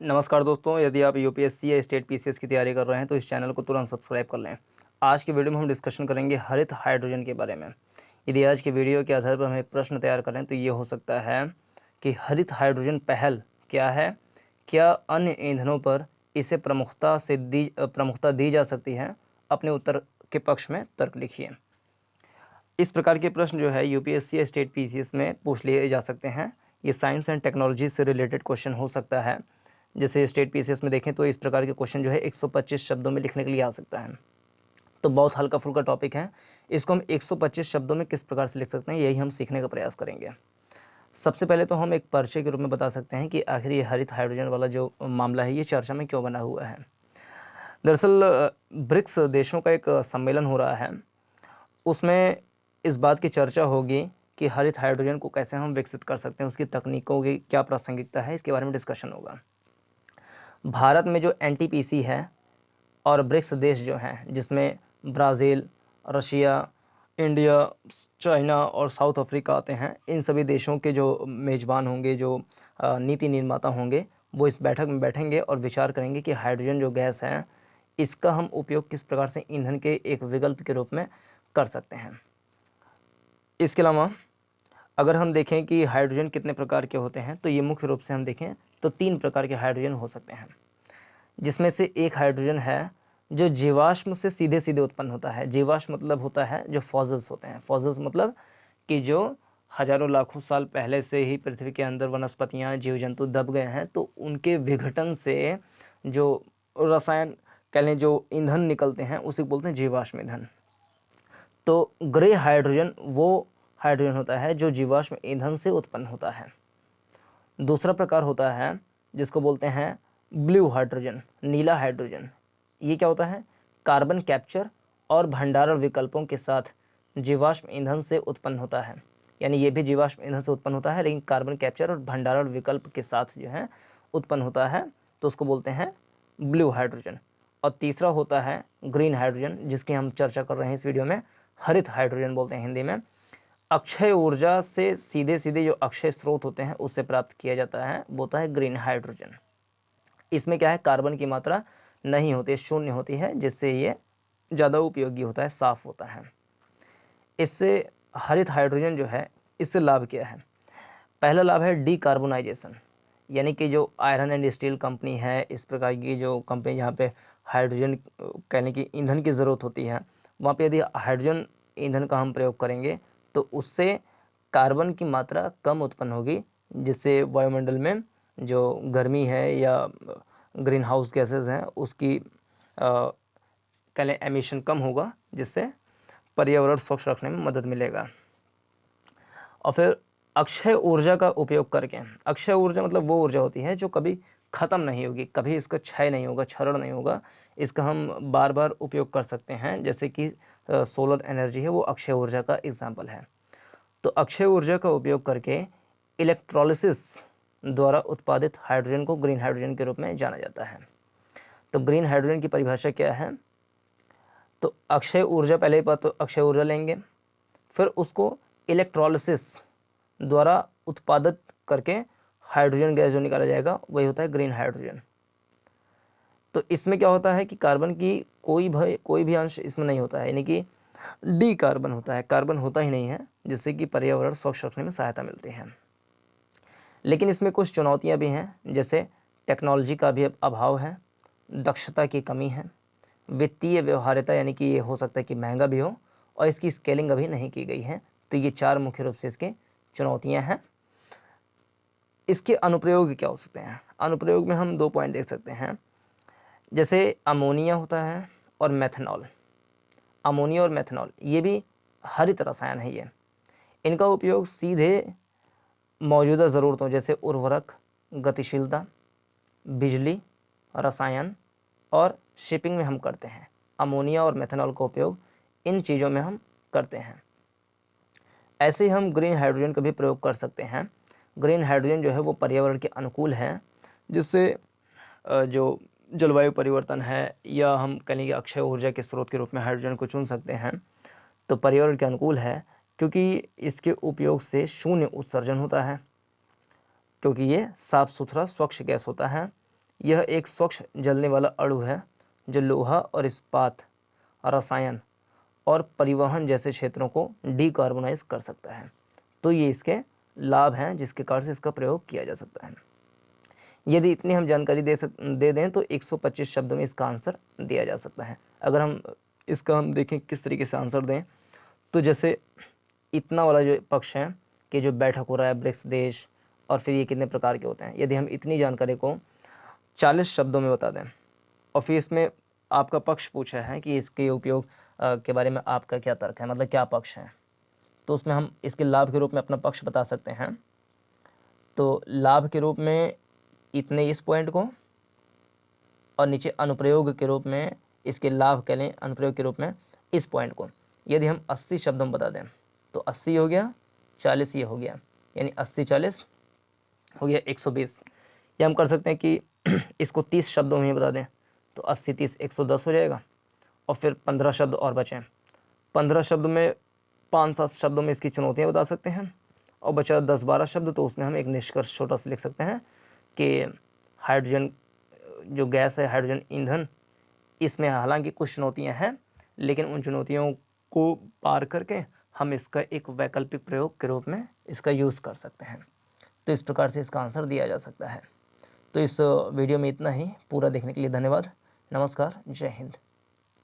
नमस्कार दोस्तों, यदि आप यूपीएससी या स्टेट पीसीएस की तैयारी कर रहे हैं तो इस चैनल को तुरंत सब्सक्राइब कर लें। आज की वीडियो में हम डिस्कशन करेंगे हरित हाइड्रोजन के बारे में। यदि आज की वीडियो के आधार पर हम एक प्रश्न तैयार करें तो ये हो सकता है कि हरित हाइड्रोजन पहल क्या है? क्या अन्य ईंधनों पर इसे प्रमुखता दी जा सकती है? अपने उत्तर के पक्ष में तर्क लिखिए। इस प्रकार के प्रश्न जो है यूपीएससी या स्टेट पीसीएस में पूछ लिए जा सकते हैं। ये साइंस एंड टेक्नोलॉजी से रिलेटेड क्वेश्चन हो सकता है। जैसे स्टेट पीसीएस में देखें तो इस प्रकार के क्वेश्चन जो है 125 शब्दों में लिखने के लिए आ सकता है। तो बहुत हल्का फुल्का टॉपिक है। इसको हम 125 शब्दों में किस प्रकार से लिख सकते हैं, यही हम सीखने का प्रयास करेंगे। सबसे पहले तो हम एक परिचय के रूप में बता सकते हैं कि आखिर ये हरित हाइड्रोजन वाला जो मामला है ये चर्चा में क्यों बना हुआ है। दरअसल ब्रिक्स देशों का एक सम्मेलन हो रहा है। उसमें इस बात की चर्चा होगी कि हरित हाइड्रोजन को कैसे हम विकसित कर सकते हैं, उसकी तकनीकों की क्या प्रासंगिकता है, इसके बारे में डिस्कशन होगा। भारत में जो एनटीपीसी है और ब्रिक्स देश जो हैं जिसमें ब्राज़ील, रशिया, इंडिया, चाइना और साउथ अफ्रीका आते हैं, इन सभी देशों के जो मेज़बान होंगे, जो नीति निर्माता होंगे, वो इस बैठक में बैठेंगे और विचार करेंगे कि हाइड्रोजन जो गैस है, इसका हम उपयोग किस प्रकार से ईंधन के एक विकल्प के रूप में कर सकते हैं। इसके अलावा अगर हम देखें कि हाइड्रोजन कितने प्रकार के होते हैं, तो ये मुख्य रूप से हम देखें तो 3 प्रकार के हाइड्रोजन हो सकते हैं। जिसमें से एक हाइड्रोजन है जो जीवाश्म से सीधे-सीधे उत्पन्न होता है। जीवाश्म मतलब होता है जो फॉसिल्स होते हैं। फॉसिल्स मतलब कि जो हज़ारों लाखों साल पहले से ही पृथ्वी के अंदर वनस्पतियाँ, जीव-जंतु दब गए हैं, तो उनके विघटन से जो रसायन कह लें जो ईंधन निकलते हैं, उसे बोलते हैं जीवाश्म ईंधन। तो ग्रे हाइड्रोजन वो हाइड्रोजन होता है जो जीवाश्म ईंधन से उत्पन्न होता है। दूसरा प्रकार होता है जिसको बोलते हैं ब्लू हाइड्रोजन, नीला हाइड्रोजन। ये क्या होता है? कार्बन कैप्चर और भंडारण विकल्पों के साथ जीवाश्म ईंधन से उत्पन्न होता है। यानी ये भी जीवाश्म ईंधन से उत्पन्न होता है, लेकिन कार्बन कैप्चर और भंडारण विकल्प के साथ जो है उत्पन्न होता है, तो उसको बोलते हैं ब्लू हाइड्रोजन। और तीसरा होता है ग्रीन हाइड्रोजन, जिसकी हम चर्चा कर रहे हैं इस वीडियो में, हरित हाइड्रोजन बोलते हैं हिंदी में। अक्षय ऊर्जा से सीधे-सीधे जो अक्षय स्रोत होते हैं उससे प्राप्त किया जाता है, वो होता है ग्रीन हाइड्रोजन। इसमें क्या है, कार्बन की मात्रा नहीं होती है, शून्य होती है, जिससे ये ज़्यादा उपयोगी होता है, साफ़ होता है। इससे हरित हाइड्रोजन जो है, इससे लाभ क्या है? पहला लाभ है डीकार्बोनाइजेशन, यानी कि जो आयरन एंड स्टील कंपनी है, इस प्रकार की जो कंपनी जहाँ पे हाइड्रोजन कहने की ईंधन की ज़रूरत होती है, वहाँ पे यदि हाइड्रोजन ईंधन का हम प्रयोग करेंगे तो उससे कार्बन की मात्रा कम उत्पन्न होगी, जिससे वायुमंडल में जो गर्मी है या ग्रीन हाउस गैसेस हैं उसकी कह लें एमिशन कम होगा, जिससे पर्यावरण स्वच्छ रखने में मदद मिलेगा। और फिर अक्षय ऊर्जा का उपयोग करके, अक्षय ऊर्जा मतलब वो ऊर्जा होती है जो कभी ख़त्म नहीं होगी, कभी इसका क्षय नहीं होगा, क्षरण नहीं होगा, इसका हम बार बार उपयोग कर सकते हैं। जैसे कि सोलर एनर्जी है, वो अक्षय ऊर्जा का एग्जाम्पल है। तो अक्षय ऊर्जा का उपयोग करके इलेक्ट्रोलिसिस द्वारा उत्पादित हाइड्रोजन को ग्रीन हाइड्रोजन के रूप में जाना जाता है। तो ग्रीन हाइड्रोजन की परिभाषा क्या है? तो अक्षय ऊर्जा, पहले बात तो अक्षय ऊर्जा लेंगे, फिर उसको इलेक्ट्रोलिसिस द्वारा उत्पादित करके हाइड्रोजन गैस जो निकाला जाएगा वही होता है ग्रीन हाइड्रोजन। तो इसमें क्या होता है कि कार्बन की कोई भी अंश इसमें नहीं होता है, यानी कि डी कार्बन होता है, कार्बन होता ही नहीं है, जिससे कि पर्यावरण स्वच्छ रखने में सहायता मिलती है। लेकिन इसमें कुछ चुनौतियाँ भी हैं, जैसे टेक्नोलॉजी का भी अभाव है, दक्षता की कमी है, वित्तीय व्यवहार्यता, यानी कि ये हो सकता है कि महंगा भी हो, और इसकी स्केलिंग अभी नहीं की गई है। तो ये 4 मुख्य रूप से इसकी चुनौतियाँ हैं। इसके अनुप्रयोग क्या हो सकते हैं? अनुप्रयोग में हम 2 पॉइंट देख सकते हैं। जैसे अमोनिया होता है और मेथनॉल। अमोनिया और मेथनॉल ये भी हरित रसायन है ये। इनका उपयोग सीधे मौजूदा ज़रूरतों जैसे उर्वरक, गतिशीलता, बिजली, रसायन और शिपिंग में हम करते हैं। अमोनिया और मेथनॉल का उपयोग इन चीज़ों में हम करते हैं। ऐसे ही हम ग्रीन हाइड्रोजन का भी प्रयोग कर सकते हैं। ग्रीन हाइड्रोजन जो है वो पर्यावरण के अनुकूल है, जिससे जो जलवायु परिवर्तन है, या हम कह लें कि अक्षय ऊर्जा के स्रोत के रूप में हाइड्रोजन को चुन सकते हैं, तो पर्यावरण के अनुकूल है, क्योंकि इसके उपयोग से शून्य उत्सर्जन होता है, क्योंकि ये साफ़ सुथरा स्वच्छ गैस होता है। यह एक स्वच्छ जलने वाला अणु है जो लोहा और इस्पात, रसायन और परिवहन जैसे क्षेत्रों को डीकार्बोनाइज कर सकता है। तो ये इसके लाभ हैं जिसके कारण से इसका प्रयोग किया जा सकता है। यदि इतनी हम जानकारी दे दें तो 125 शब्दों में इसका आंसर दिया जा सकता है। अगर हम देखें किस तरीके से आंसर दें, तो जैसे इतना वाला जो पक्ष है कि जो बैठक हो रहा है ब्रिक्स देश, और फिर ये कितने प्रकार के होते हैं, यदि हम इतनी जानकारी को 40 शब्दों में बता दें और फिर इसमें आपका पक्ष पूछा है कि इसके उपयोग के बारे में आपका क्या तर्क है, मतलब क्या पक्ष है, तो उसमें हम इसके लाभ के रूप में अपना पक्ष बता सकते हैं। तो लाभ के रूप में इतने इस पॉइंट को, और नीचे अनुप्रयोग के रूप में इसके लाभ कह लें, अनुप्रयोग के रूप में इस पॉइंट को। यदि हम 80 शब्दों में बता दें तो 80 हो गया, 40 ये हो गया, यानी 80 40 हो गया 120। या हम कर सकते हैं कि इसको 30 शब्दों में ही बता दें तो 80 30 110 हो जाएगा, और फिर 15 शब्द और बचें। 15 शब्द में 5-7 शब्दों में इसकी चुनौतियाँ बता सकते हैं, और बचा 10-12 शब्द, तो उसमें हम एक निष्कर्ष छोटा सा लिख सकते हैं कि हाइड्रोजन जो गैस है, हाइड्रोजन ईंधन, इसमें हालांकि कुछ चुनौतियां हैं, लेकिन उन चुनौतियों को पार करके हम इसका एक वैकल्पिक प्रयोग के रूप में इसका यूज़ कर सकते हैं। तो इस प्रकार से इसका आंसर दिया जा सकता है। तो इस वीडियो में इतना ही। पूरा देखने के लिए धन्यवाद। नमस्कार, जय हिंद।